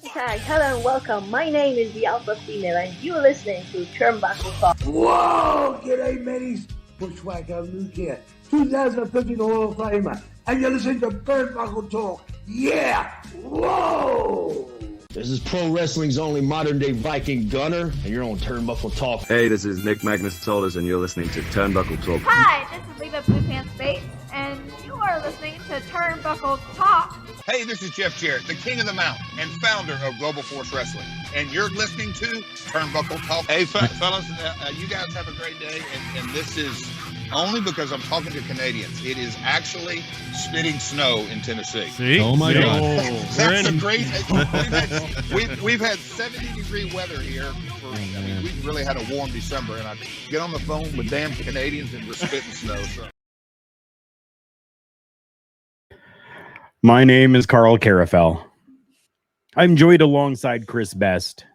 Tag, hello and welcome. My name is the Alpha Female and you're listening to Turnbuckle Talk. Whoa! G'day, mateys. Bushwhacker Luke here, 2015 Hall of Famer, and you're listening to Turnbuckle Talk. Yeah! Whoa! This is pro wrestling's only modern-day Viking Gunner, and you're on Turnbuckle Talk. Hey, this is Nick Magnus-Solis, and you're listening to Turnbuckle Talk. Hi, this is Leva Blue Pants Bates, and you are listening to Turnbuckle Talk. Hey, this is Jeff Jarrett, the king of the mountain and founder of Global Force Wrestling, and you're listening to Turnbuckle Talk. Hey, fellas, you guys have a great day, and this is only because I'm talking to Canadians. It is actually spitting snow in Tennessee. See? Oh my God! That's a great. We've had 70-degree weather here. We really had a warm December, and I get on the phone with damn Canadians and we're spitting snow. So. My name is Carl Carafel. I'm joined alongside Chris Best.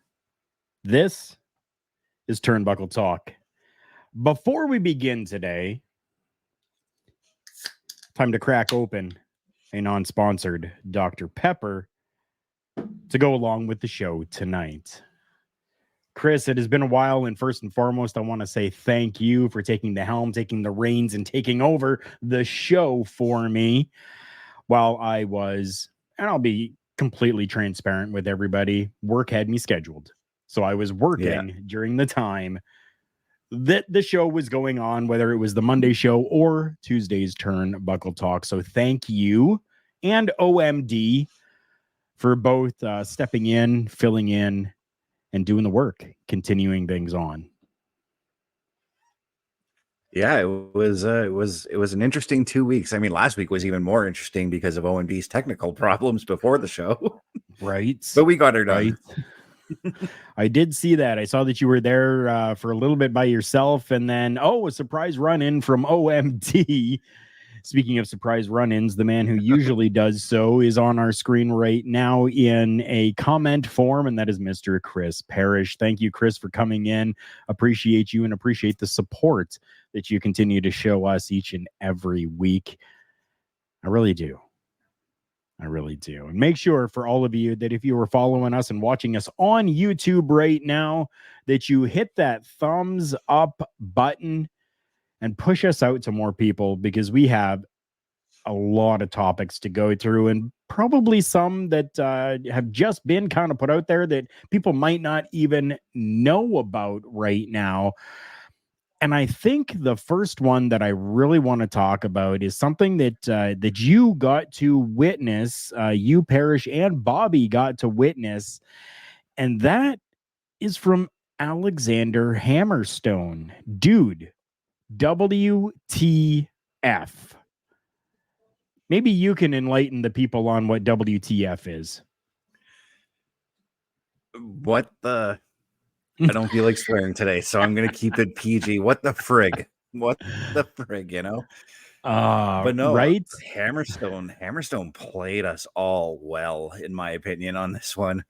This is Turnbuckle Talk. Before we begin today, time to crack open a non-sponsored Dr. Pepper to go along with the show tonight. Chris, it has been a while, and first and foremost, I want to say thank you for taking the helm, taking the reins, and taking over the show for me while I was, and I'll be completely transparent with everybody, work had me scheduled. So I was working during the time that the show was going on, whether it was the Monday show or Tuesday's Turnbuckle Talk. So thank you and OMD for both stepping in, filling in, and doing the work, continuing things on. Yeah, it was an interesting 2 weeks. I mean, last week was even more interesting because of OMD's technical problems before the show. Right. But we got her done. Right. I did see that. I saw that you were there for a little bit by yourself, and then a surprise run-in from OMD. Speaking of surprise run-ins, the man who usually does so is on our screen right now in a comment form, and that is Mr. Chris Parrish. Thank you, Chris, for coming in. Appreciate you and appreciate the support that you continue to show us each and every week. I really do. I really do. And make sure for all of you that if you are following us and watching us on YouTube right now, that you hit that thumbs up button and push us out to more people, because we have a lot of topics to go through, and probably some that have just been kind of put out there that people might not even know about right now. And I think the first one that I really want to talk about is something that that you got to witness, you, Parrish, and Bobby got to witness, and that is from Alexander Hammerstone. Dude, WTF. Maybe you can enlighten the people on what WTF is. What the... I don't feel like swearing today, so I'm going to keep it PG. What the frig? What the frig, you know? But no, right? Hammerstone played us all well, in my opinion, on this one.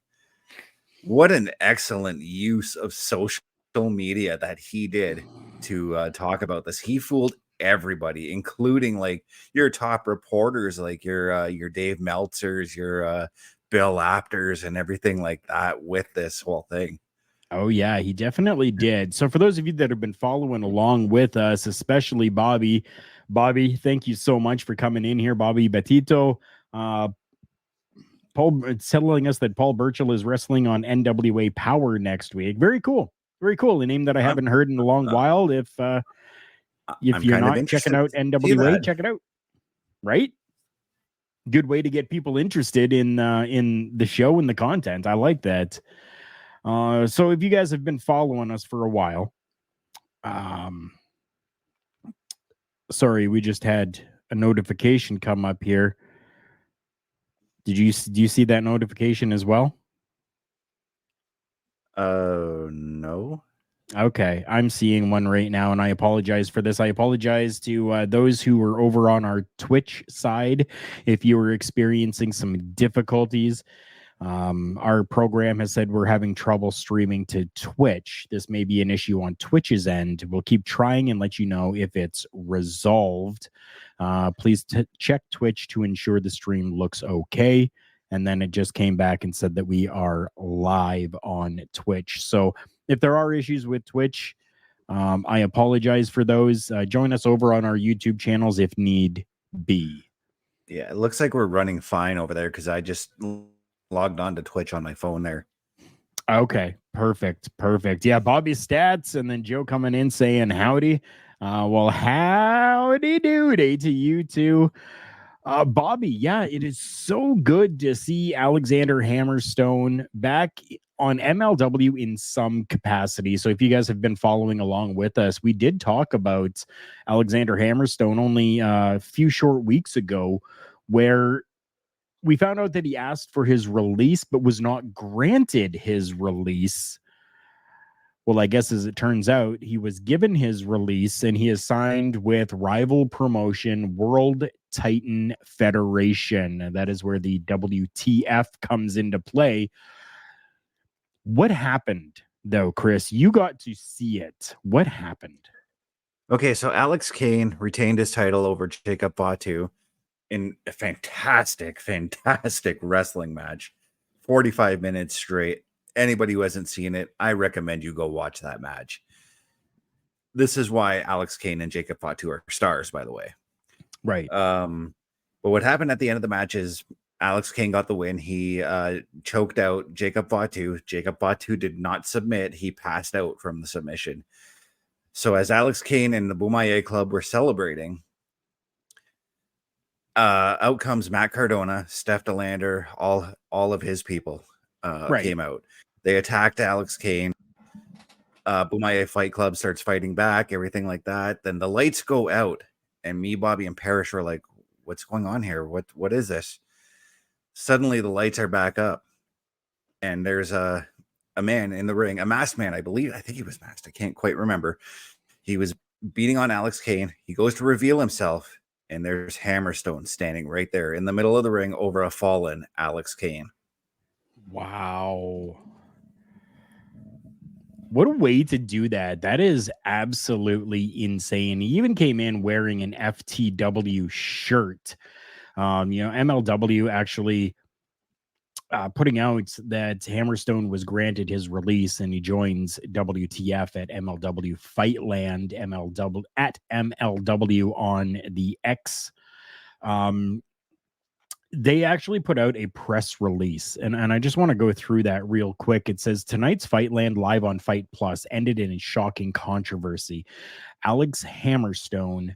What an excellent use of social media that he did to talk about this. He fooled everybody, including like your top reporters, like your Dave Meltzers, your Bill Apters, and everything like that with this whole thing. Oh, yeah, he definitely did. So for those of you that have been following along with us, especially Bobby, thank you so much for coming in here. Bobby Betito, Paul, it's telling us that Paul Burchill is wrestling on NWA Power next week. Very cool. Very cool. A name that I haven't heard in a long while. If you're not checking out NWA, check it out. Right? Good way to get people interested in the show and the content. I like that. So if you guys have been following us for a while, sorry, we just had a notification come up here. Do you see that notification as well? No. Okay, I'm seeing one right now, and I apologize for this. I apologize to those who were over on our Twitch side if you were experiencing some difficulties. Our program has said we're having trouble streaming to Twitch. This may be an issue on Twitch's end. We'll keep trying and let you know if it's resolved. Please check Twitch to ensure the stream looks okay. And then it just came back and said that we are live on Twitch. So if there are issues with Twitch, I apologize for those. Join us over on our YouTube channels if need be. Yeah, it looks like we're running fine over there because I just logged on to Twitch on my phone there. Okay, perfect. Yeah, Bobby's stats, and then Joe coming in saying howdy. Well, howdy doody to you too. Bobby, yeah, it is so good to see Alexander Hammerstone back on MLW in some capacity. So if you guys have been following along with us, we did talk about Alexander Hammerstone only a few short weeks ago, where we found out that he asked for his release but was not granted his release. Well, I guess as it turns out, he was given his release and he is signed with rival promotion World Titan Federation. That is where the WTF comes into play. What happened, though, Chris? You got to see it. What happened? Okay, so Alex Kane retained his title over Jacob Fatu in a fantastic wrestling match. 45 minutes straight. Anybody who hasn't seen it, I recommend you go watch that match. This is why Alex Kane and Jacob Fatu are stars, by the way. Right. But what happened at the end of the match is Alex Kane got the win. He choked out Jacob Fatu. Jacob Fatu did not submit. He passed out from the submission. So as Alex Kane and the Boomaye Club were celebrating, out comes Matt Cardona, Steph DeLander, all of his people came out. They attacked Alex Kane. Boomaye Fight Club starts fighting back, everything like that. Then the lights go out, and me, Bobby, and Parrish were like, "What's going on here? What is this?" Suddenly, the lights are back up, and there's a man in the ring, a masked man, I believe. I think he was masked. I can't quite remember. He was beating on Alex Kane. He goes to reveal himself, and there's Hammerstone standing right there in the middle of the ring over a fallen Alex Kane. Wow. What a way to do that. That is absolutely insane. He even came in wearing an FTW shirt. MLW actually putting out that Hammerstone was granted his release and he joins WTF at MLW Fightland at MLW on the X. They actually put out a press release, and I just want to go through that real quick. It says, tonight's Fightland live on Fight Plus ended in a shocking controversy. Alex Hammerstone,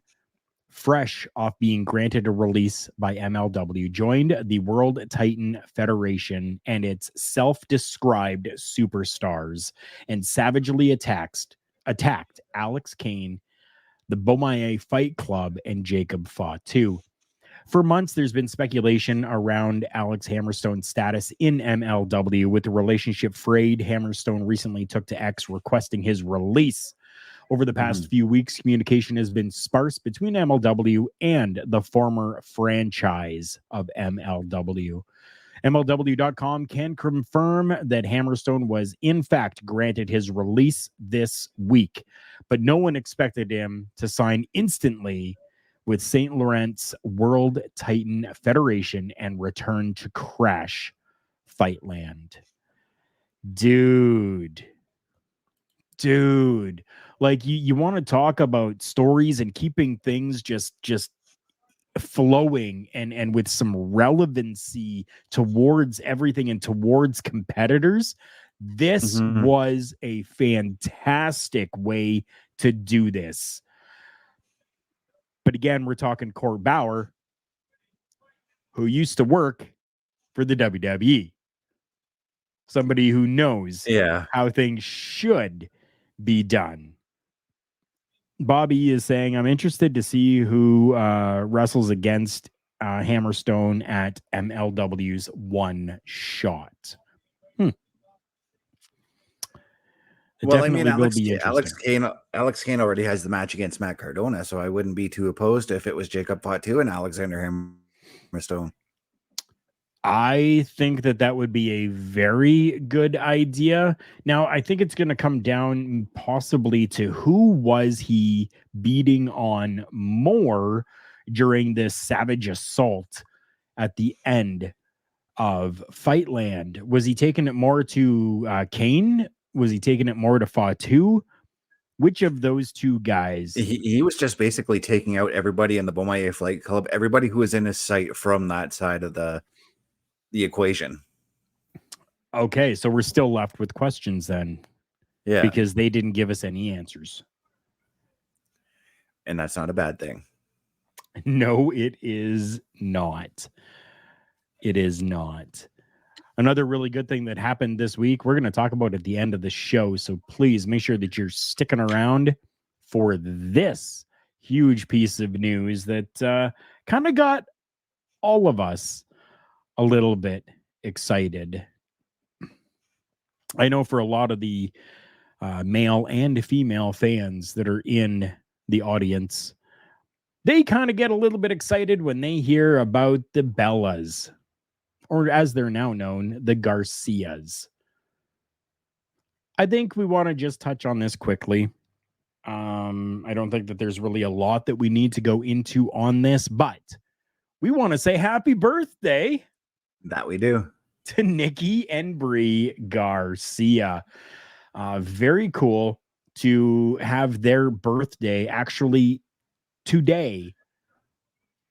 fresh off being granted a release by MLW, joined the World Titan Federation and its self-described superstars and savagely attacked Alex Kane, the Boomaye Fight Club, and Jacob Fatu. For months, there's been speculation around Alex Hammerstone's status in MLW. With the relationship frayed, Hammerstone recently took to X requesting his release. Over the past few weeks, communication has been sparse between MLW and the former franchise of MLW. MLW.com can confirm that Hammerstone was in fact granted his release this week, but no one expected him to sign instantly with St. Laurent's World Titan Federation and return to Crash Fightland. Dude, like you want to talk about stories and keeping things just flowing and with some relevancy towards everything and towards competitors. This was a fantastic way to do this. But again, we're talking Court Bauer, who used to work for the WWE. Somebody who knows how things should be done. Bobby is saying, I'm interested to see who wrestles against Hammerstone at MLW's One Shot. Well, I mean, Alex Kane already has the match against Matt Cardona, so I wouldn't be too opposed if it was Jacob Fatu and Alexander Hammerstone. I think that would be a very good idea. Now, I think it's going to come down possibly to who was he beating on more during this savage assault at the end of Fightland? Was he taking it more to Kane? Was he taking it more to Fatu? Which of those two guys? He was just basically taking out everybody in the Beaumont Flight Club, everybody who was in his sight from that side of the equation. Okay, so we're still left with questions then. Yeah. Because they didn't give us any answers. And that's not a bad thing. No, it is not. It is not. Another really good thing that happened this week, we're going to talk about at the end of the show. So please make sure that you're sticking around for this huge piece of news that kind of got all of us a little bit excited. I know for a lot of the male and female fans that are in the audience, they kind of get a little bit excited when they hear about the Bellas, or as they're now known, the Garcias. I think we want to just touch on this quickly. I don't think that there's really a lot that we need to go into on this, but we want to say happy birthday. That we do. To Nikki and Brie Garcia. Very cool to have their birthday actually today,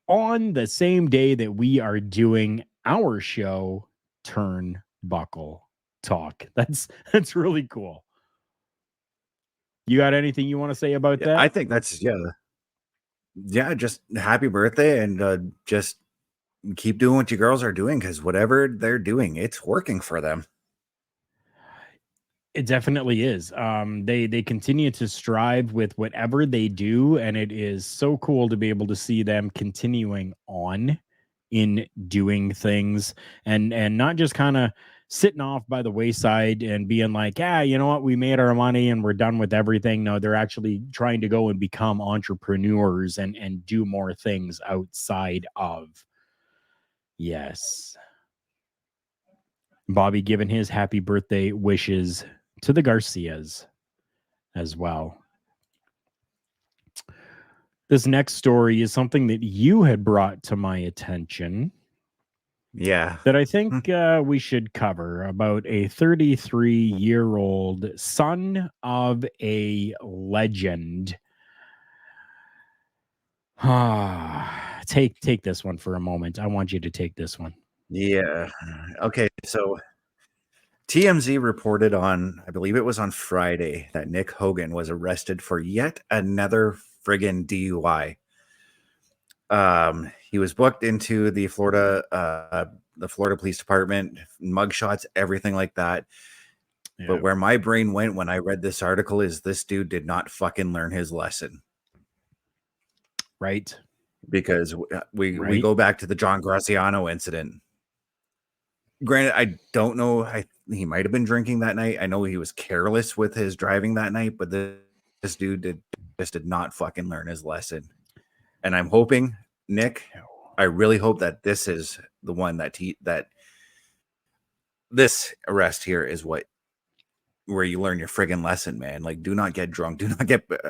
on the same day that we are doing our show, Turnbuckle Talk. That's really cool. You got anything you want to say about that? I think that's just happy birthday, and just keep doing what you girls are doing, because whatever they're doing, it's working for them. It definitely is. They continue to strive with whatever they do, and it is so cool to be able to see them continuing on in doing things and not just kind of sitting off by the wayside and being like, you know what, we made our money and we're done with everything. No, they're actually trying to go and become entrepreneurs and do more things outside of. Yes. Bobby giving his happy birthday wishes to the Garcias as well. This next story is something that you had brought to my attention. Yeah. That I think we should cover, about a 33-year-old son of a legend. Take this one for a moment. I want you to take this one. Yeah. Okay. So TMZ reported on, I believe it was on Friday, that Nick Hogan was arrested for yet another friggin' DUI. He was booked into the Florida Police Department, mugshots, everything like that. Yeah. But where my brain went when I read this article is this dude did not fucking learn his lesson. Right. Because we go back to the John Graziano incident. Granted, I don't know. He might have been drinking that night. I know he was careless with his driving that night, but this dude did not fucking learn his lesson. And I'm hoping, Nick, I really hope that this is the one that this arrest here is where you learn your friggin' lesson, man. Like, do not get drunk.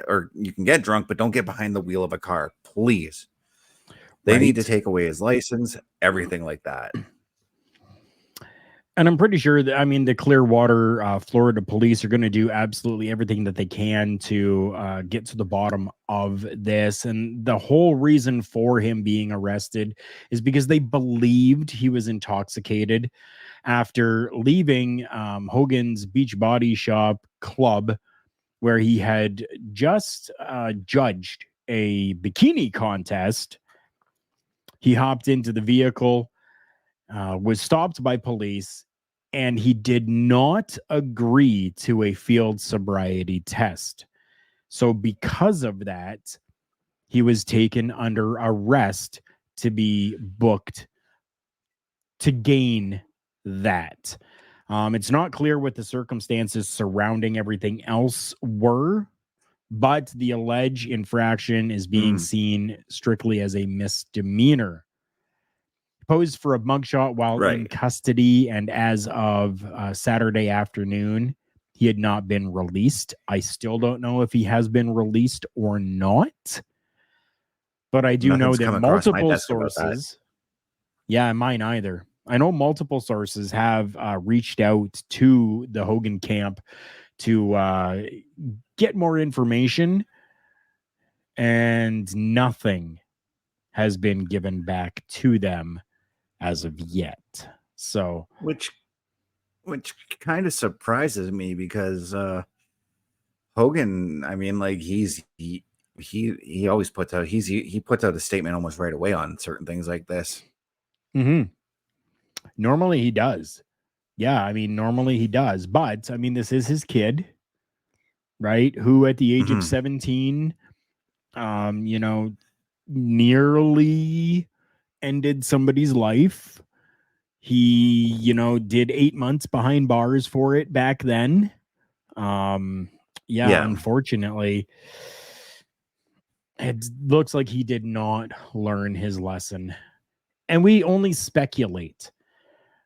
Or you can get drunk, but don't get behind the wheel of a car, please. They need to take away his license, everything like that. And I'm pretty sure that, the Clearwater, Florida police are going to do absolutely everything that they can to get to the bottom of this. And the whole reason for him being arrested is because they believed he was intoxicated after leaving Hogan's Beach Body Shop club, where he had just judged a bikini contest. He hopped into the vehicle, was stopped by police, and he did not agree to a field sobriety test. So because of that, he was taken under arrest to be booked to gain that. It's not clear what the circumstances surrounding everything else were, but the alleged infraction is being seen strictly as a misdemeanor. Posed for a mugshot while in custody, and as of Saturday afternoon, he had not been released. I still don't know if he has been released or not, but I do know that multiple sources. Yeah, mine either. I know multiple sources have reached out to the Hogan camp to get more information, and nothing has been given back to them as of yet. So, which kind of surprises me because Hogan, I mean, like he always puts out he puts out a statement almost right away on certain things like this. Normally he does. Yeah, I mean, normally he does. But I mean, this is his kid, right? Who at the age of 17, nearly ended somebody's life. He, did 8 months behind bars for it back then. Unfortunately, it looks like he did not learn his lesson. And we only speculate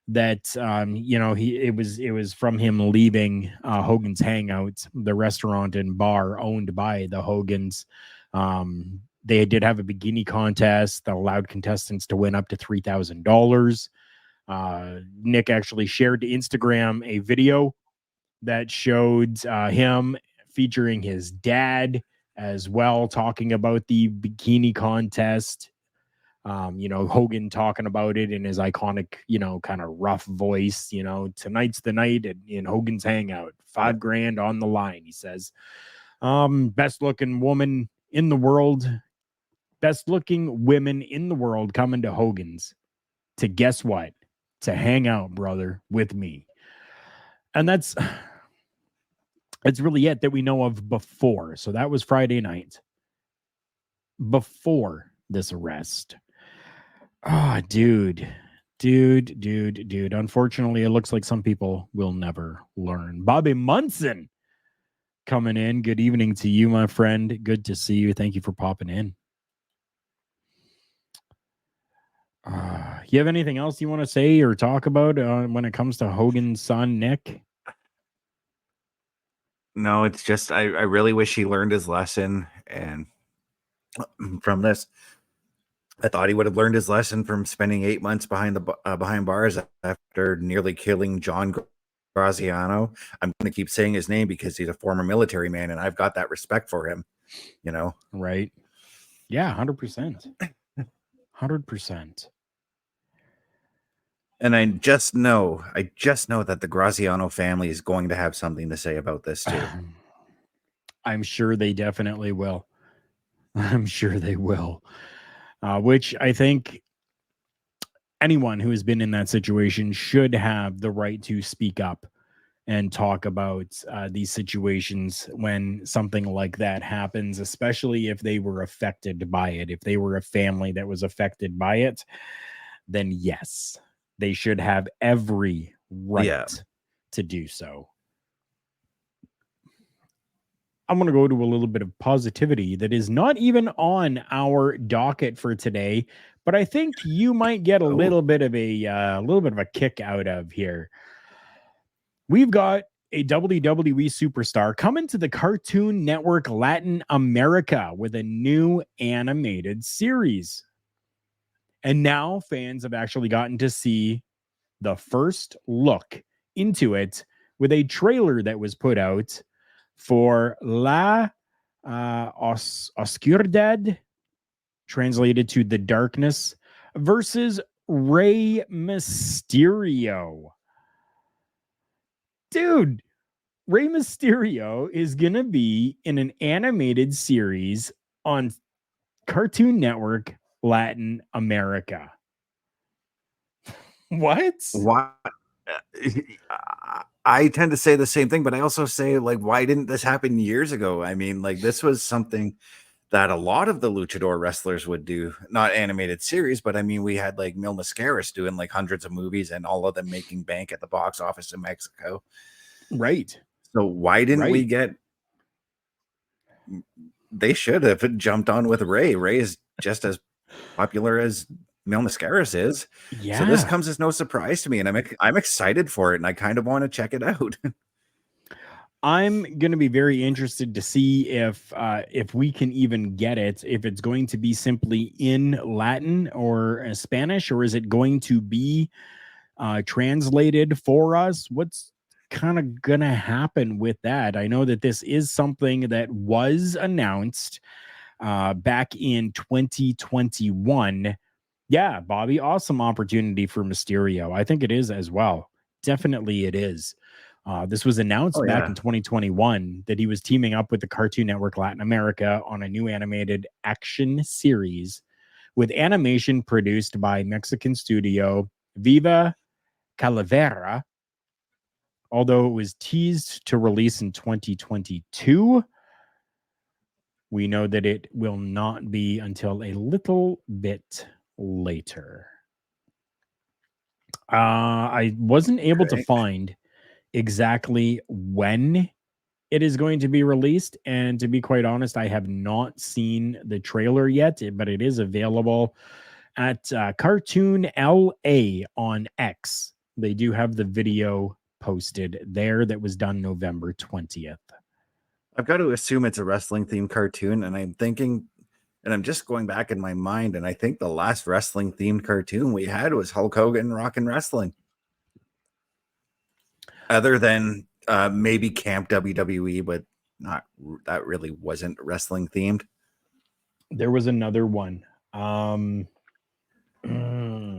that it was from him leaving Hogan's Hangout, the restaurant and bar owned by the Hogans. They did have a bikini contest that allowed contestants to win up to $3,000. Nick actually shared to Instagram a video that showed him featuring his dad as well, talking about the bikini contest. Hogan talking about it in his iconic, kind of rough voice, tonight's the night in Hogan's Hangout, $5,000 on the line. He says, best looking women in the world coming to Hogan's to guess what? To hang out, brother, with me. And it's really it that we know of before. So that was Friday night before this arrest. Oh, dude. Unfortunately, it looks like some people will never learn. Bobby Munson coming in. Good evening to you, my friend. Good to see you. Thank you for popping in. You have anything else you want to say or talk about when it comes to Hogan's son, Nick? No, it's just I really wish he learned his lesson, and from this, I thought he would have learned his lesson from spending 8 months behind bars after nearly killing John Graziano. I'm going to keep saying his name because he's a former military man, and I've got that respect for him. Right? Yeah, 100%. 100%. And I just know that the Graziano family is going to have something to say about this too. I'm sure they definitely will. I'm sure they will. Which I think anyone who has been in that situation should have the right to speak up and talk about these situations when something like that happens, especially if they were affected by it. If they were a family that was affected by it, then yes, they should have every right to do so. I'm going to go to a little bit of positivity that is not even on our docket for today, but I think you might get a little bit of a kick out of here. We've got a WWE superstar coming to the Cartoon Network Latin America with a new animated series. And now fans have actually gotten to see the first look into it with a trailer that was put out for La Oscuridad, translated to The Darkness, versus Rey Mysterio. Dude, Rey Mysterio is going to be in an animated series on Cartoon Network Latin America. What? I tend to say the same thing, but I also say, like, why didn't this happen years ago? I mean, like, this was something that a lot of the luchador wrestlers would do, not animated series, but I mean, we had like Mil Mascaras doing like hundreds of movies and all of them making bank at the box office in Mexico. Right. So why didn't we get, they should have jumped on with Rey. Rey is just as popular as Mil Mascaras is. Yeah. So this comes as no surprise to me, and I'm excited for it, and I kind of want to check it out. I'm going to be very interested to see if we can even get it, if it's going to be simply in Latin or Spanish, or is it going to be translated for us. What's kind of gonna happen with that? I know that this is something that was announced back in 2021. Yeah, Bobby, awesome opportunity for Mysterio. I think it is as well. Definitely it is. This was announced back in 2021 that he was teaming up with the Cartoon Network Latin America on a new animated action series with animation produced by Mexican studio Viva Calavera. Although it was teased to release in 2022, we know that it will not be until a little bit later. I wasn't able to find exactly when it is going to be released, and to be quite honest, I have not seen the trailer yet, but it is available at Cartoon LA on X. They do have the video posted there that was done November 20th. I've got to assume it's a wrestling themed cartoon, and I'm thinking, and I'm just going back in my mind, and I think the last wrestling themed cartoon we had was Hulk Hogan Rockin' Wrestling. Other than maybe Camp WWE, but that really wasn't wrestling themed. There was another one.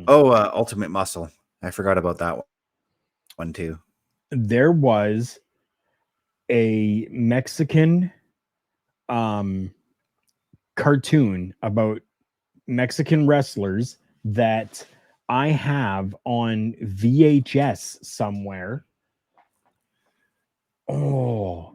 Ultimate Muscle. I forgot about that one too. There was a Mexican cartoon about Mexican wrestlers that I have on VHS somewhere. Oh,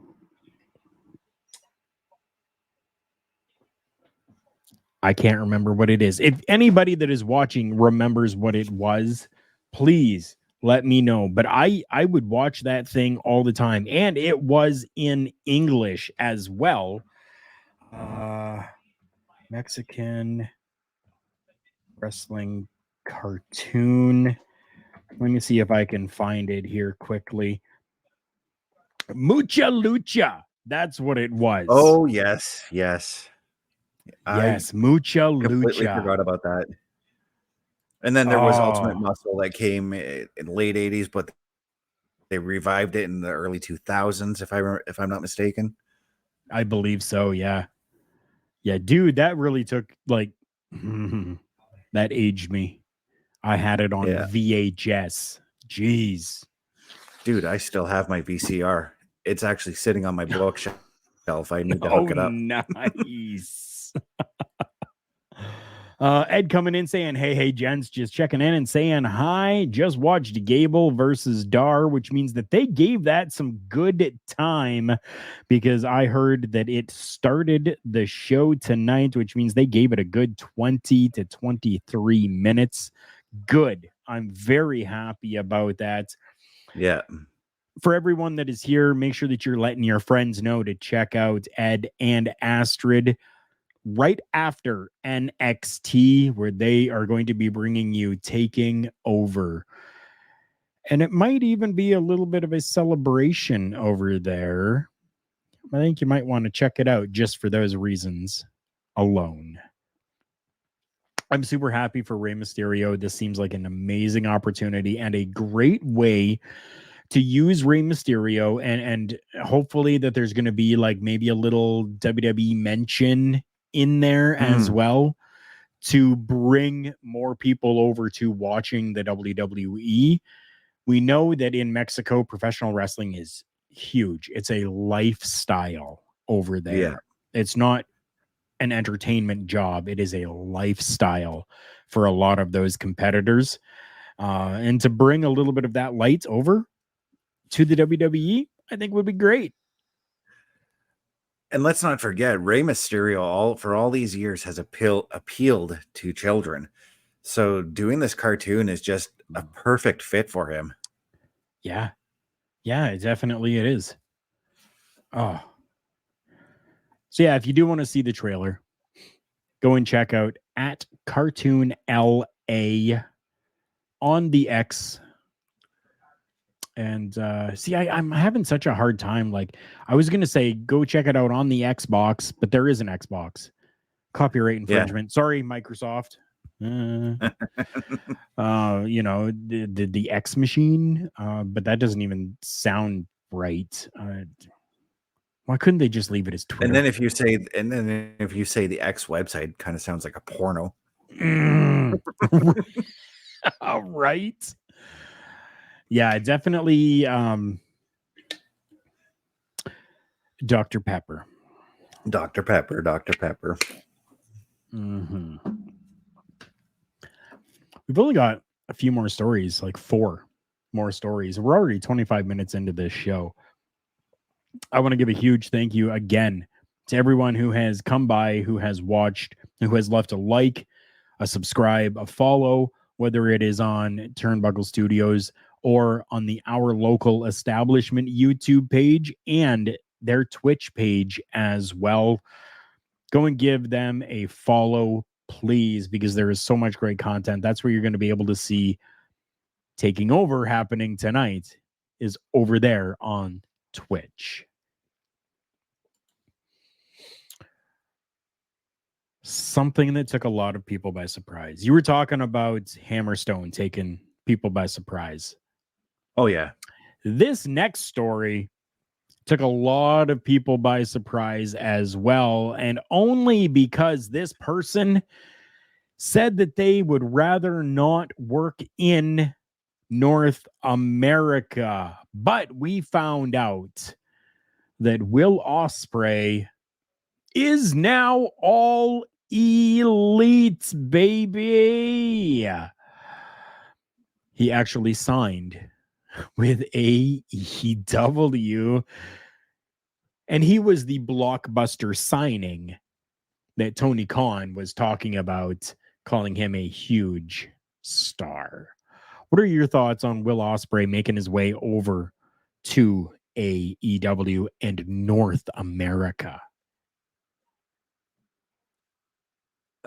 I can't remember what it is. If anybody that is watching remembers what it was, please let me know. But I would watch that thing all the time, and it was in English as well. Mexican wrestling cartoon. Let me see if I can find it here quickly. Mucha Lucha. That's what it was. Oh, yes. Yes, Mucha Lucha. Completely forgot about that. And then there was Ultimate Muscle that came in late 80s, but they revived it in the early 2000s, if I'm not mistaken. I believe so, yeah. Yeah, dude, that really took, that aged me. I had it on VHS. Jeez. Dude, I still have my VCR. It's actually sitting on my bookshelf. I need to hook it up. Nice. Ed coming in saying, hey, gents, just checking in and saying hi. Just watched Gable versus Dar, which means that they gave that some good time, because I heard that it started the show tonight, which means they gave it a good 20 to 23 minutes. Good. I'm very happy about that. Yeah. For everyone that is here, make sure that you're letting your friends know to check out Ed and Astrid right after NXT, where they are going to be bringing you Taking Over. And it might even be a little bit of a celebration over there. I think you might want to check it out just for those reasons alone. I'm super happy for Rey Mysterio. This seems like an amazing opportunity and a great way to use Rey Mysterio, and hopefully that there's going to be maybe a little WWE mention in there as well, to bring more people over to watching the WWE. We know that in Mexico, professional wrestling is huge. It's a lifestyle over there. Yeah. It's not an entertainment job. It is a lifestyle for a lot of those competitors. And to bring a little bit of that light over to the WWE, I think would be great. And let's not forget, Rey Mysterio for all these years has appealed to children. So doing this cartoon is just a perfect fit for him. Yeah. Yeah, definitely it is. Oh. So yeah, if you do want to see the trailer, go and check out at Cartoon LA on the X. And I'm having such a hard time. I was going to say, go check it out on the Xbox, but there is an Xbox. Copyright infringement. Yeah. Sorry, Microsoft. You know, the X machine, but that doesn't even sound right. Why couldn't they just leave it as Twitter? And then if you say the X website, kind of sounds like a porno. All right. Yeah, definitely. Dr. Pepper. Dr. Pepper. Mm-hmm. We've only got a few more stories, like 4 more stories. We're already 25 minutes into this show. I want to give a huge thank you again to everyone who has come by, who has watched, who has left a like, a subscribe, a follow, whether it is on Turnbuckle Studios or on the Our Local Establishment YouTube page and their Twitch page as well. Go and give them a follow, please, because there is so much great content. That's where you're going to be able to see Taking Over happening tonight is over there on Twitch. Something that took a lot of people by surprise. You were talking about Hammerstone taking people by surprise. Oh, yeah. This next story took a lot of people by surprise as well, and only because this person said that they would rather not work in North America. But we found out that Will Ospreay is now all elite, baby. He actually signed with AEW, and he was the blockbuster signing that Tony Khan was talking about, calling him a huge star. What are your thoughts on Will Ospreay making his way over to AEW and North America?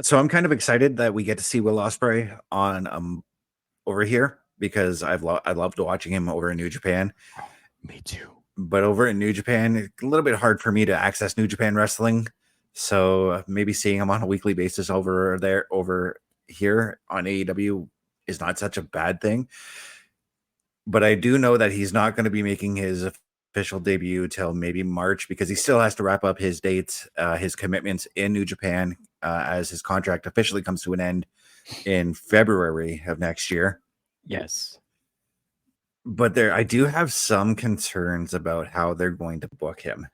So I'm kind of excited that we get to see Will Ospreay on over here, because I loved watching him over in New Japan. Me too. But over in New Japan, it's a little bit hard for me to access New Japan wrestling. So maybe seeing him on a weekly basis over here on AEW is not such a bad thing. But I do know that he's not going to be making his official debut till maybe March, because he still has to wrap up his dates, his commitments in New Japan, as his contract officially comes to an end in February of next year. Yes. But I do have some concerns about how they're going to book him.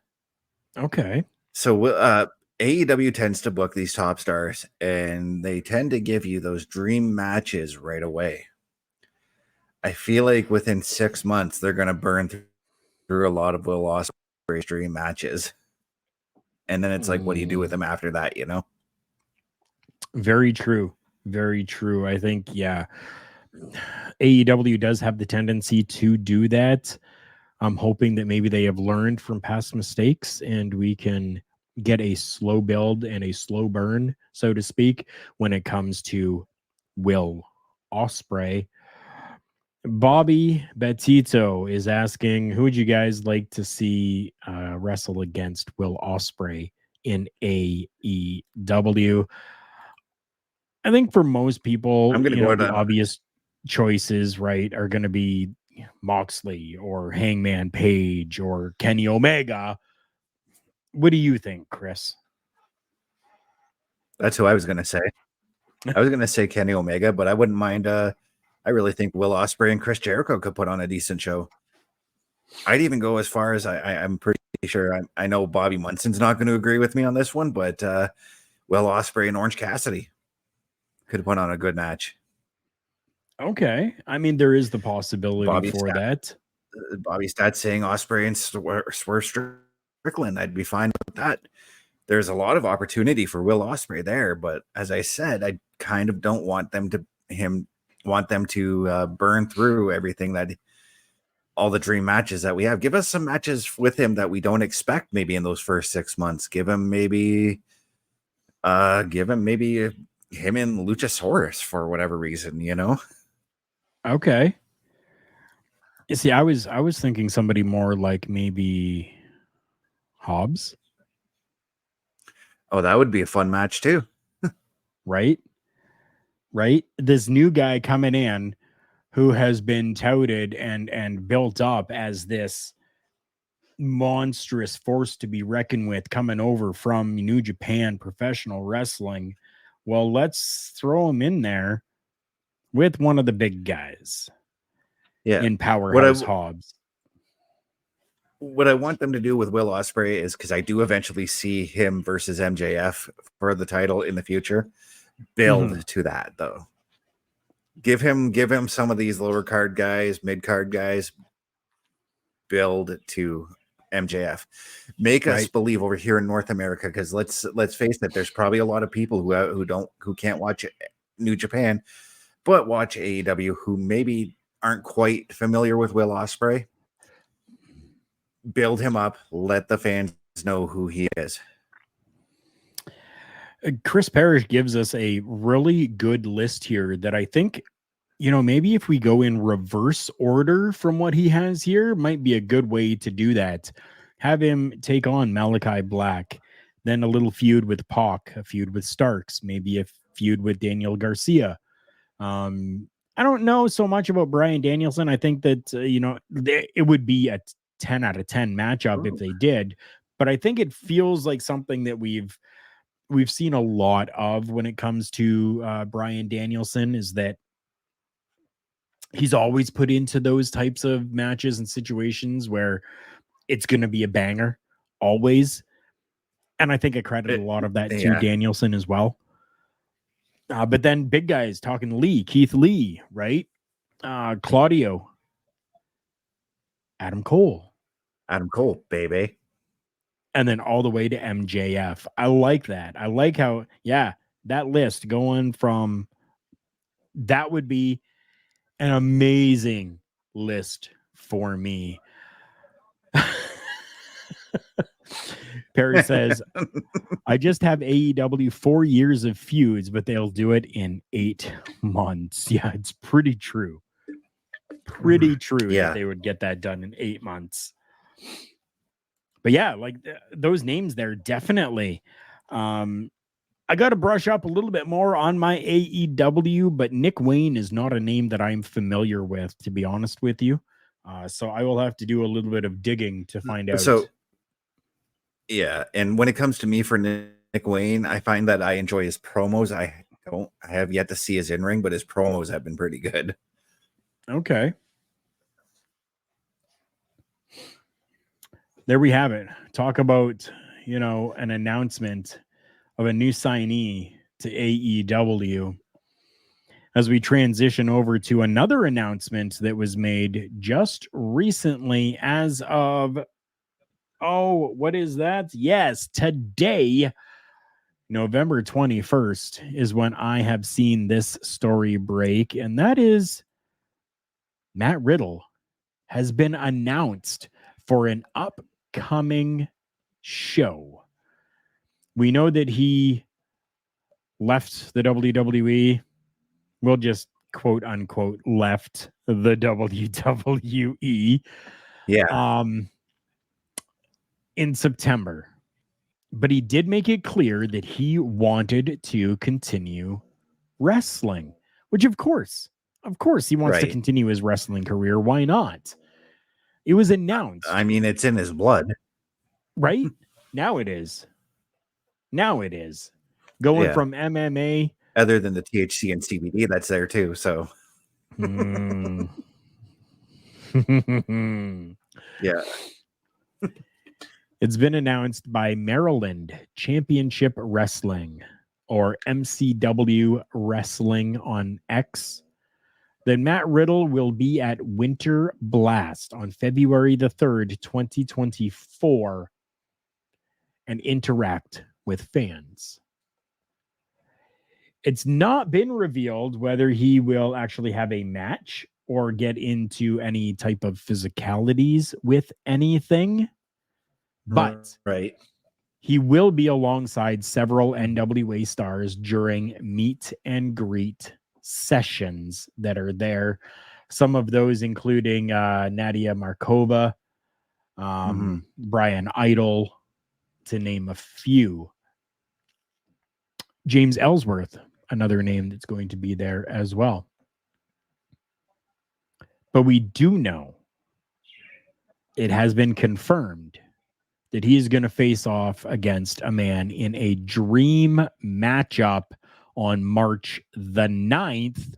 Okay. So AEW tends to book these top stars, and they tend to give you those dream matches right away. I feel like within 6 months, they're going to burn through a lot of Will Ospreay's dream matches. And then it's like, what do you do with them after that, you know? Very true. Very true. I think, yeah, AEW does have the tendency to do that. I'm hoping that maybe they have learned from past mistakes and we can get a slow build and a slow burn, so to speak, when it comes to Will Ospreay. Bobby Betito is asking, who would you guys like to see wrestle against Will Ospreay in AEW? I think for most people, I'm going to go the obvious choices, right, are going to be Moxley or Hangman Page or Kenny Omega. What do you think, Chris? That's who I was going to say. I was going to say Kenny Omega, but I wouldn't mind. I really think Will Ospreay and Chris Jericho could put on a decent show. I'd even go as far as I'm pretty sure. I know Bobby Munson's not going to agree with me on this one, but Will Ospreay and Orange Cassidy could put on a good match. Okay. I mean, there is the possibility for that. Bobby Stats saying Ospreay and Swerve Strickland. I'd be fine with that. There's a lot of opportunity for Will Ospreay there, but as I said, I kind of don't want them to burn through everything, that all the dream matches that we have. Give us some matches with him that we don't expect maybe in those first 6 months. Give him maybe him and Luchasaurus for whatever reason, you know? Okay. You see, I was thinking somebody more like maybe Hobbs. Oh, that would be a fun match too. Right? right? This new guy coming in who has been touted and built up as this monstrous force to be reckoned with coming over from New Japan Professional Wrestling. Well, let's throw him in there with one of the big guys in Powerhouse Hobbs. What I want them to do with Will Ospreay is, because I do eventually see him versus MJF for the title in the future, build to that though. Give him some of these lower card guys, mid card guys, build to MJF. Make us believe over here in North America, because let's face it, there's probably a lot of people who can't watch New Japan, but watch AEW, who maybe aren't quite familiar with Will Ospreay. Build him up, let the fans know who he is. Chris Parrish gives us a really good list here that I think, maybe if we go in reverse order from what he has here, might be a good way to do that. Have him take on Malachi Black, then a little feud with Pac, a feud with Starks, maybe a feud with Daniel Garcia. I don't know so much about Bryan Danielson. I think that, it would be a 10 out of 10 matchup if they did, but I think it feels like something that we've seen a lot of when it comes to Bryan Danielson, is that he's always put into those types of matches and situations where it's going to be a banger always. And I think I credit a lot of that to Danielson as well. But then big guys talking Keith Lee, right? Claudio, Adam Cole, baby. And then all the way to MJF. I like that. I like how, that list going from, that would be an amazing list for me. Perry says, I just have AEW 4 years of feuds, but they'll do it in 8 months. Yeah, it's pretty true. That they would get that done in 8 months. But yeah, like those names there, definitely. I got to brush up a little bit more on my AEW, but Nick Wayne is not a name that I'm familiar with, to be honest with you. So I will have to do a little bit of digging to find out. So, yeah, and when it comes to me for Nick Wayne, I find that I enjoy his promos. I have yet to see his in-ring, but his promos have been pretty good. Okay. There we have it. Talk about, an announcement of a new signee to AEW. As we transition over to another announcement that was made just recently as of, what is that? Yes, today, November 21st is when I have seen this story break, and that is Matt Riddle has been announced for an upcoming show. We know that he left the WWE. We'll just quote unquote left the WWE. Yeah. In September. But he did make it clear that he wanted to continue wrestling, which of course he wants to continue his wrestling career. Why not? It was announced. I mean, it's in his blood. Right? Now it is. Going from MMA. Other than the THC and CBD that's there too. So. Yeah. It's been announced by Maryland Championship Wrestling, or MCW Wrestling on X, that Matt Riddle will be at Winter Blast on February the 3rd, 2024, and interact with fans. It's not been revealed whether he will actually have a match or get into any type of physicalities with anything. But he will be alongside several NWA stars during meet and greet sessions that are there. Some of those including Nadia Markova, Brian Idol, to name a few. James Ellsworth, another name that's going to be there as well. But we do know it has been confirmed that he is going to face off against a man in a dream matchup on March the 9th.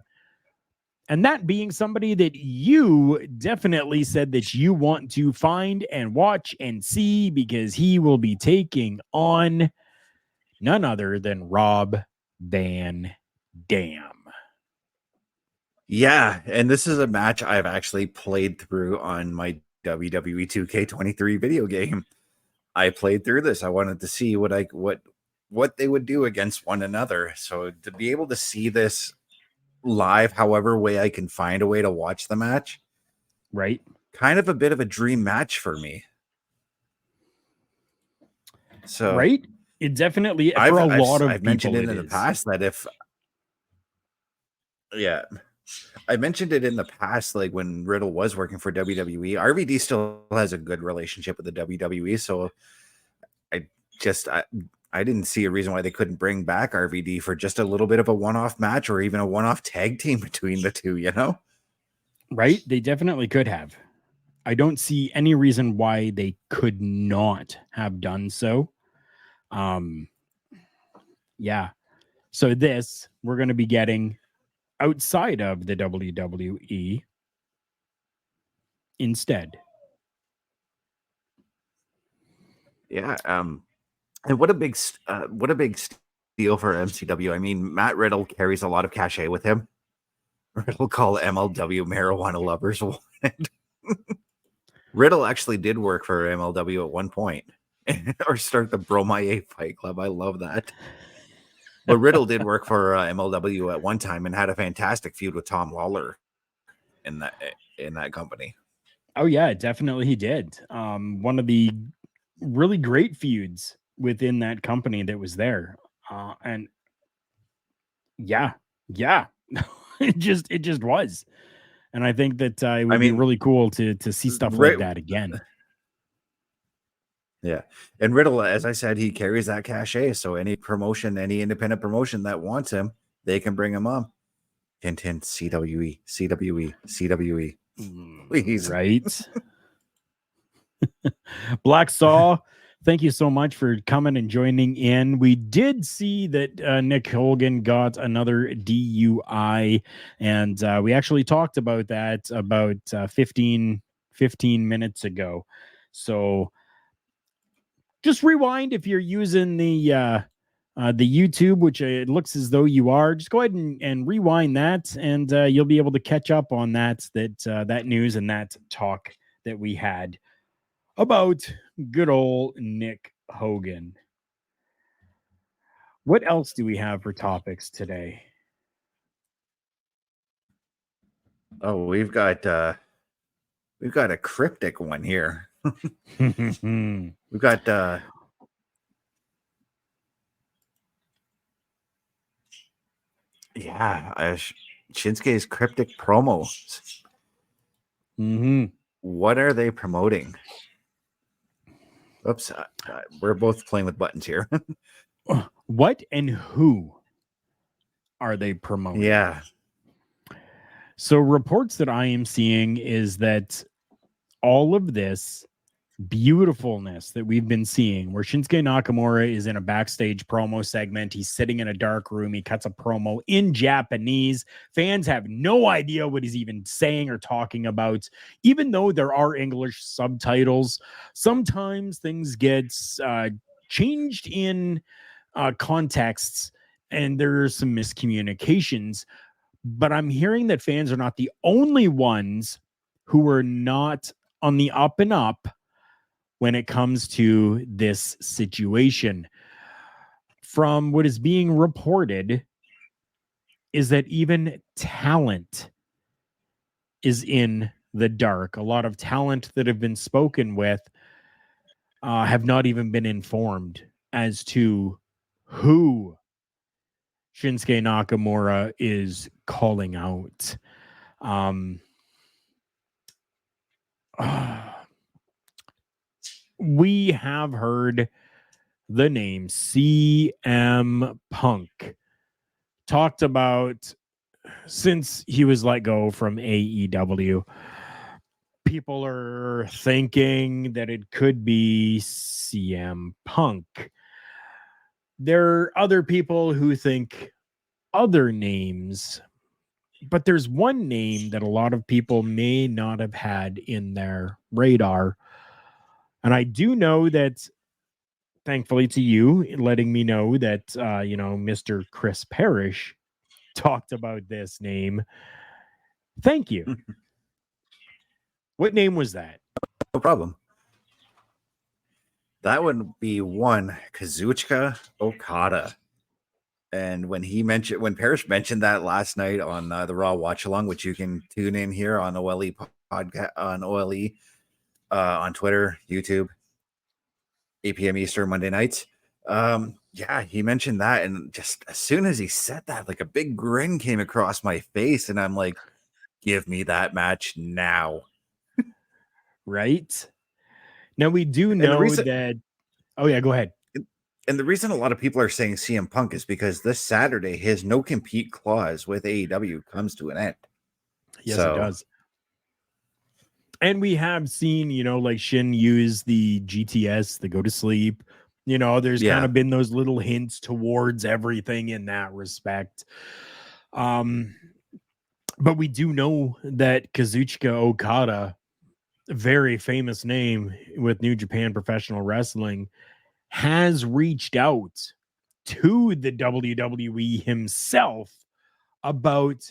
And that being somebody that you definitely said that you want to find and watch and see, because he will be taking on none other than Rob Van Dam. Yeah, and this is a match I've actually played through on my WWE 2K23 video game. I played through this. I wanted to see what they would do against one another. So to be able to see this live, however way I can find a way to watch the match, right? Kind of a bit of a dream match for me. So right, it definitely I've mentioned it in the past that I mentioned it in the past, like when Riddle was working for WWE. RVD still has a good relationship with the WWE, so I didn't see a reason why they couldn't bring back RVD for just a little bit of a one-off match or even a one-off tag team between the two, you know? Right? They definitely could have. I don't see any reason why they could not have done so. Yeah. So this, we're going to be getting outside of the WWE instead. Yeah. And what a big deal for MCW. I mean, Matt Riddle carries a lot of cachet with him. Riddle call MLW marijuana lovers. Riddle actually did work for MLW at one point, or start the Bromaye Fight Club. I love that. But Riddle did work for MLW at one time and had a fantastic feud with Tom Lawler in that company. Oh yeah, definitely he did. One of the really great feuds within that company that was there. And yeah, it just was. And I think that it would be really cool to see stuff like that again. Yeah. And Riddle, as I said, he carries that cachet. So any promotion, any independent promotion that wants him, they can bring him on. Hint, hint, CWE, CWE, CWE. Please. Right. Black Saw, thank you so much for coming and joining in. We did see that Nick Hogan got another DUI, and we actually talked about that about 15 minutes ago. So just rewind if you're using the YouTube, which it looks as though you are. Just go ahead and rewind that, and you'll be able to catch up on that news and that talk that we had about good old Nick Hogan. What else do we have for topics today? Oh, we've got a cryptic one here. We've got Shinsuke's cryptic promos. What are they promoting? Oops, we're both playing with buttons here. What and who are they promoting? Yeah. So reports that I am seeing is that all of this beautifulness that we've been seeing, where Shinsuke Nakamura is in a backstage promo segment, he's sitting in a dark room, he cuts a promo in Japanese. Fans have no idea what he's even saying or talking about, even though there are English subtitles. Sometimes things get changed in contexts, and there's some miscommunications. But I'm hearing that fans are not the only ones who are not on the up and up when it comes to this situation. From what is being reported is that even talent is in the dark. A lot of talent that have been spoken with have not even been informed as to who Shinsuke Nakamura is calling out. We have heard the name CM Punk talked about, since he was let go from AEW, people are thinking that it could be CM Punk. There are other people who think other names, but there's one name that a lot of people may not have had in their radar. And I do know that, thankfully to you, letting me know that, Mr. Chris Parrish talked about this name. Thank you. What name was that? No problem. That would be one Kazuchika Okada. And when Parrish mentioned that last night on the Raw Watch Along, which you can tune in here on OLE podcast, on OLE, on Twitter, YouTube, 8 p.m. Eastern Monday nights. He mentioned that, and just as soon as he said that, like a big grin came across my face, and I'm like, give me that match now. Right? Now we do know that. Oh yeah, go ahead. And the reason a lot of people are saying CM Punk is because this Saturday his no compete clause with AEW comes to an end. Yes, it does. And we have seen, like Shin use the GTS, the go to sleep. There's kind of been those little hints towards everything in that respect. But we do know that Kazuchika Okada, a very famous name with New Japan Professional Wrestling, has reached out to the WWE himself about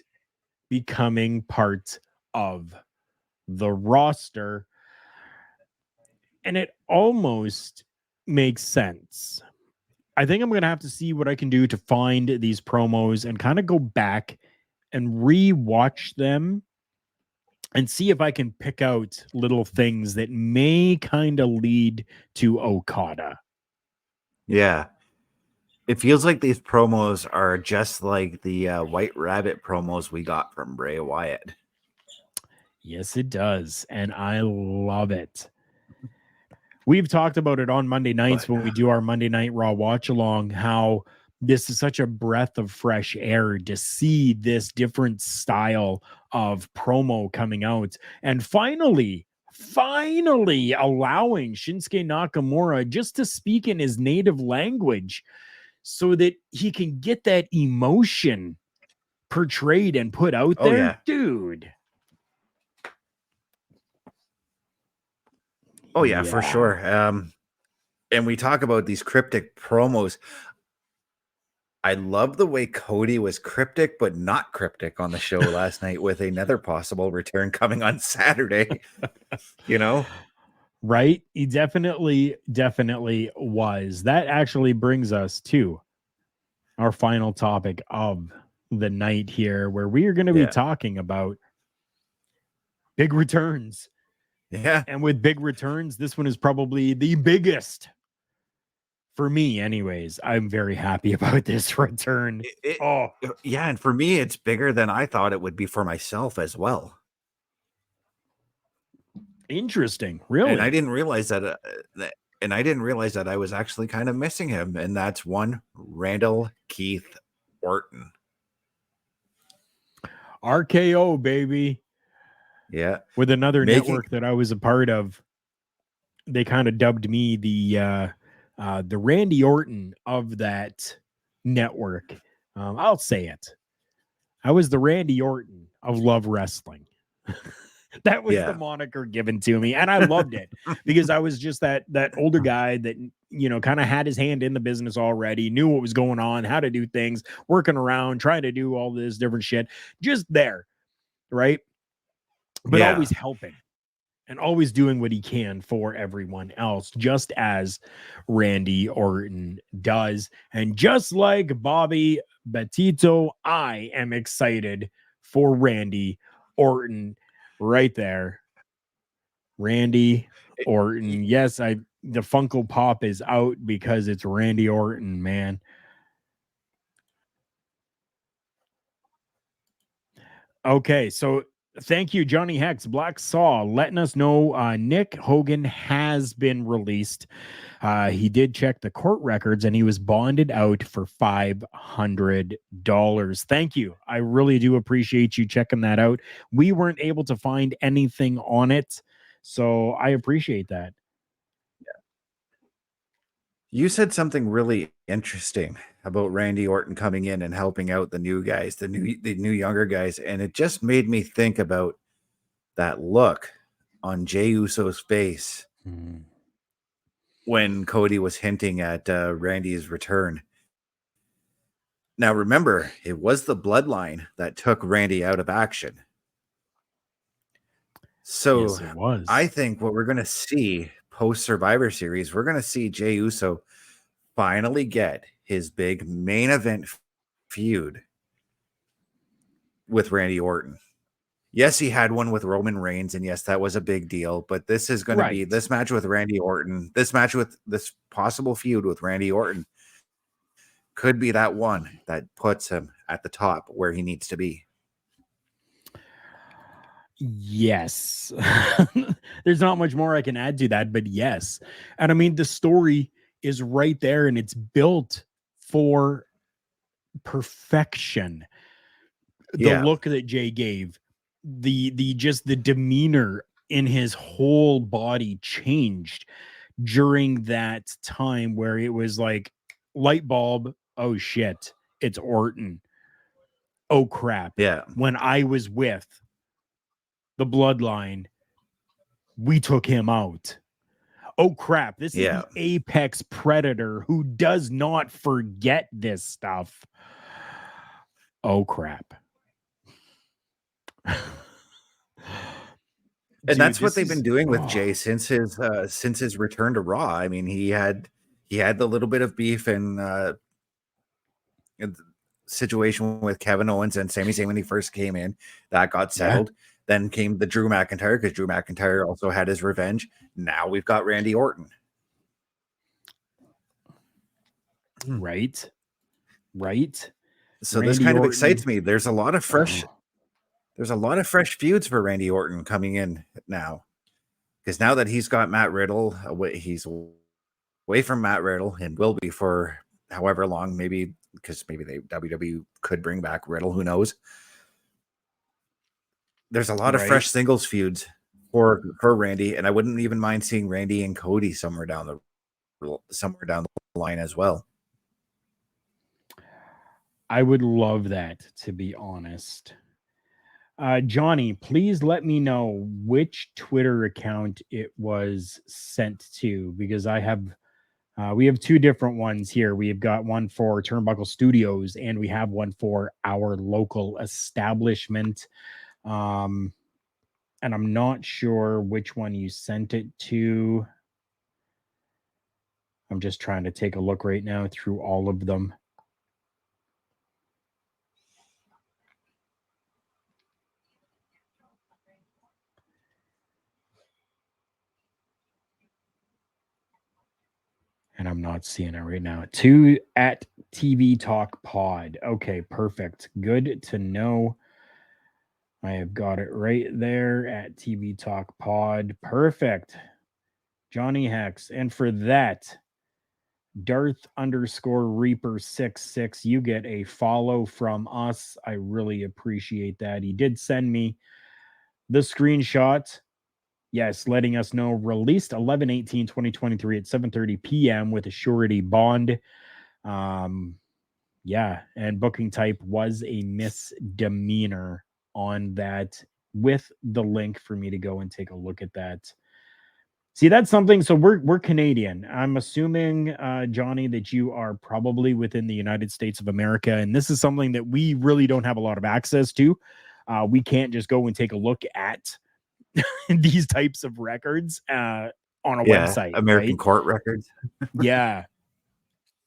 becoming part of the roster. And it almost makes sense. I think I'm going to have to see what I can do to find these promos and kind of go back and re-watch them and see if I can pick out little things that may kind of lead to Okada. Yeah. It feels like these promos are just like the White Rabbit promos we got from Bray Wyatt. Yes, it does. And I love it. We've talked about it on Monday nights when we do our Monday Night Raw watch along, how this is such a breath of fresh air to see this different style of promo coming out. And finally allowing Shinsuke Nakamura just to speak in his native language so that he can get that emotion portrayed and put out there. Yeah. Dude. Oh, yeah, for sure. And we talk about these cryptic promos. I love the way Cody was cryptic, but not cryptic on the show last night with another possible return coming on Saturday. Right? He definitely was. That actually brings us to our final topic of the night here, where we are going to be talking about big returns. Yeah. And with big returns, this one is probably the biggest for me anyways. I'm very happy about this return. Yeah, and for me, it's bigger than I thought it would be for myself as well. Interesting. Really? And I didn't realize that I was actually kind of missing him. And that's one Randall Keith Orton. RKO, baby. Yeah. With another network that I was a part of, they kind of dubbed me the Randy Orton of that network. I'll say it. I was the Randy Orton of Love Wrestling. That was the moniker given to me, and I loved it because I was just that older guy that, kind of had his hand in the business already, knew what was going on, how to do things, working around, trying to do all this different shit, just there, right? But always helping and always doing what he can for everyone else, just as Randy Orton does. And just like Bobby Batito, I am excited for Randy Orton right there. Randy Orton. Yes, the Funko Pop is out because it's Randy Orton, man. Okay, so Thank you, Johnny Hex, Black Saw, letting us know Nick Hogan has been released. He did check the court records and he was bonded out for $500. Thank you. I really do appreciate you checking that out. We weren't able to find anything on it, so I appreciate that. You said something really interesting about Randy Orton coming in and helping out the new guys, the new younger guys, and it just made me think about that look on Jey Uso's face when Cody was hinting at Randy's return. Now, remember, it was the bloodline that took Randy out of action. So Yes, it was. I think what we're going to see post Survivor Series, we're going to see Jey Uso finally get his big main event feud with Randy Orton. Yes, he had one with Roman Reigns, and yes, that was a big deal. But this is going to be this match with Randy Orton, this match with this possible feud with Randy Orton could be that one that puts him at the top where he needs to be. Yes. There's not much more I can add to that, but yes. And I mean, the story is right there and it's built for perfection. The look that Jay gave, the just the demeanor in his whole body changed during that time where it was like light bulb, oh shit, it's Orton. Oh crap. Yeah. When I was with the bloodline, we took him out. Oh crap, this is the apex predator who does not forget this stuff. Oh crap. And that's what they've been doing with Jay since his return to Raw. I mean, he had the little bit of beef and situation with Kevin Owens and Sami Zayn when he first came in. That got settled. Yeah. Then came the Drew McIntyre because Drew McIntyre also had his revenge. Now we've got Randy Orton. Right. So Randy this kind of excites me. There's a lot of fresh. There's a lot of fresh feuds for Randy Orton coming in now, because now that he's got Matt Riddle, he's away from Matt Riddle and will be for however long. Maybe because maybe WWE could bring back Riddle. Who knows? There's a lot of fresh singles feuds for Randy, and I wouldn't even mind seeing Randy and Cody somewhere down the line as well. I would love that, to be honest. Johnny, please let me know which Twitter account it was sent to, because we have two different ones here. We have got one for Turnbuckle Studios and we have one for our local establishment. And I'm not sure which one you sent it to. I'm just trying to take a look right now through all of them. And I'm not seeing it right now. @TV Talk Pod. Okay, perfect. Good to know. I have got it right there @TV Talk Pod. Perfect. Johnny Hex. And for that, Darth_Reaper66, you get a follow from us. I really appreciate that. He did send me the screenshot. Yes, letting us know released 11/18/2023 at 7:30 p.m. with a surety bond. Yeah, and booking type was a misdemeanor on that, with the link for me to go and take a look at that. See, that's something. So we're Canadian. I'm assuming, Johnny, that you are probably within the United States of America, and this is something that we really don't have a lot of access to. We can't just go and take a look at these types of records on a website. American court records. Yeah.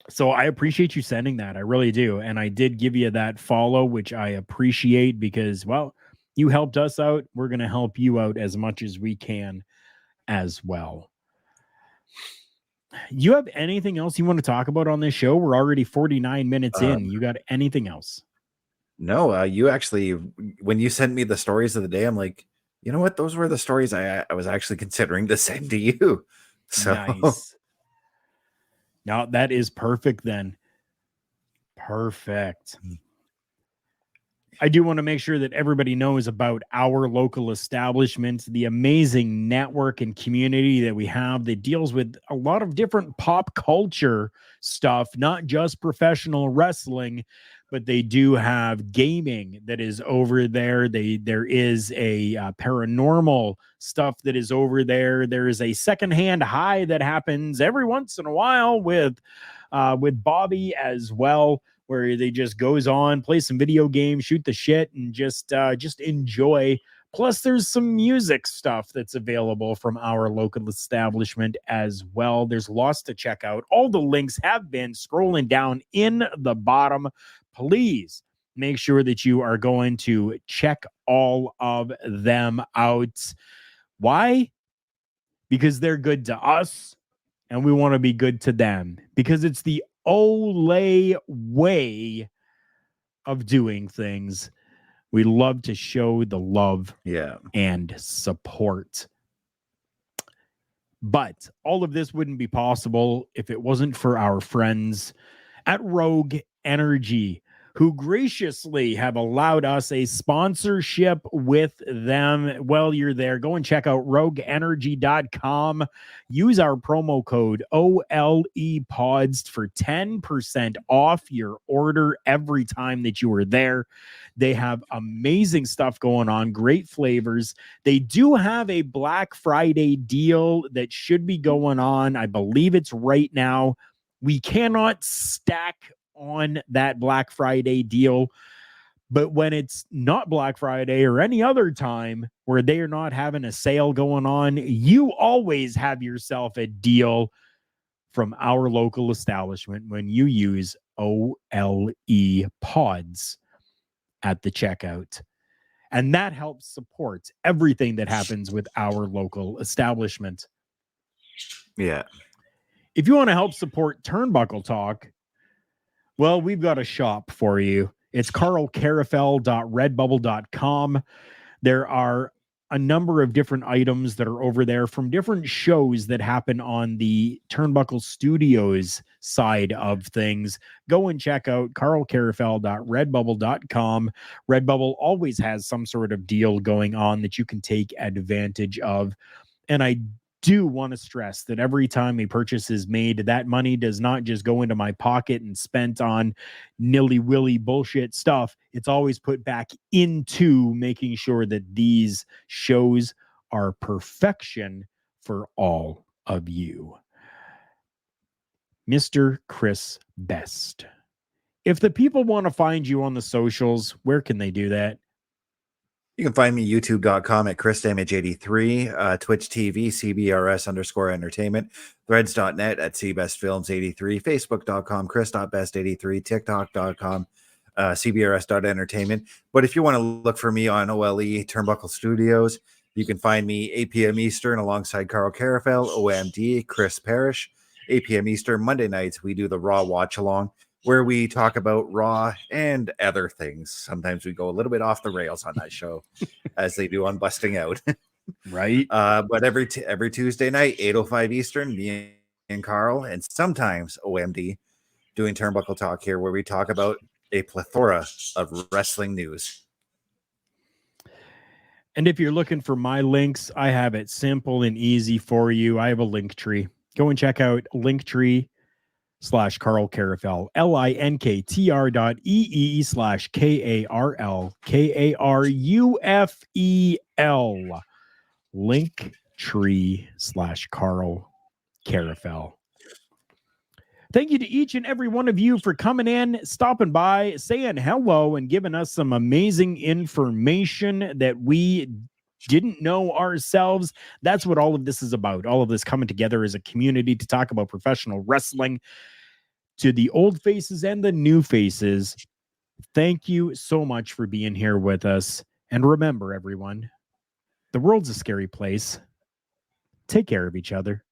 So I appreciate you sending that. I really do. And I did give you that follow, which I appreciate because, well, you helped us out. We're going to help you out as much as we can as well. You have anything else you want to talk about on this show? We're already 49 minutes in. You got anything else? No, you actually, when you sent me the stories of the day, I'm like, you know what? Those were the stories I was actually considering to send to you. So Nice. Now that is perfect then. Perfect. I do want to make sure that everybody knows about our local establishment, the amazing network and community that we have that deals with a lot of different pop culture stuff, not just professional wrestling, but they do have gaming that is over there. There is a paranormal stuff that is over there. There is a secondhand high that happens every once in a while with Bobby as well, where they just goes on, play some video games, shoot the shit, and just enjoy. Plus, there's some music stuff that's available from our local establishment as well. There's lots to check out. All the links have been scrolling down in the bottom. Please make sure that you are going to check all of them out. Why? Because they're good to us, and we want to be good to them. Because it's the Olay way of doing things. We love to show the love and support. But all of this wouldn't be possible if it wasn't for our friends at Rogue Energy, who graciously have allowed us a sponsorship with them. While you're there, go and check out rogueenergy.com. Use our promo code OLEPODS for 10% off your order every time that you are there. They have amazing stuff going on, great flavors. They do have a Black Friday deal that should be going on. I believe it's right now. We cannot stack on that Black Friday deal, but when it's not Black Friday or any other time where they are not having a sale going on, you always have yourself a deal from our local establishment when you use OLE Pods at the checkout. And that helps support everything that happens with our local establishment. Yeah. If you want to help support Turnbuckle Talk, well, we've got a shop for you. It's carlcarafel.redbubble.com. There are a number of different items that are over there from different shows that happen on the Turnbuckle Studios side of things. Go and check out carlcarafel.redbubble.com. Redbubble always has some sort of deal going on that you can take advantage of. And I do want to stress that every time a purchase is made, that money does not just go into my pocket and spent on nilly-willy bullshit stuff. It's always put back into making sure that these shows are perfection for all of you. Mr. Chris Best. If the people want to find you on the socials, where can they do that? You can find me youtube.com at ChrisDamage83, Twitch TV, CBRS_entertainment, threads.net at CBestFilms83, Facebook.com, Chris.best83, TikTok.com, CBRS.entertainment. But if you want to look for me on OLE Turnbuckle Studios, you can find me 8 p.m. Eastern alongside Carl Carafel, OMD, Chris Parrish. 8 p.m. Eastern, Monday nights, we do the Raw Watch Along, where we talk about Raw and other things. Sometimes we go a little bit off the rails on that show, as they do on Busting Out. Right. But every Tuesday night, 8:05 Eastern, me and Carl, and sometimes OMD, doing Turnbuckle Talk here, where we talk about a plethora of wrestling news. And if you're looking for my links, I have it simple and easy for you. I have a link tree. Go and check out Linktree/Carl Carafel, linktr.ee/KARLKARUFEL, Linktree/Carl Carafel. Thank you to each and every one of you for coming in, stopping by, saying hello, and giving us some amazing information that we didn't know ourselves. That's what all of this is about. All of this coming together as a community to talk about professional wrestling. To the old faces and the new faces, thank you so much for being here with us. And remember, everyone, the world's a scary place. Take care of each other.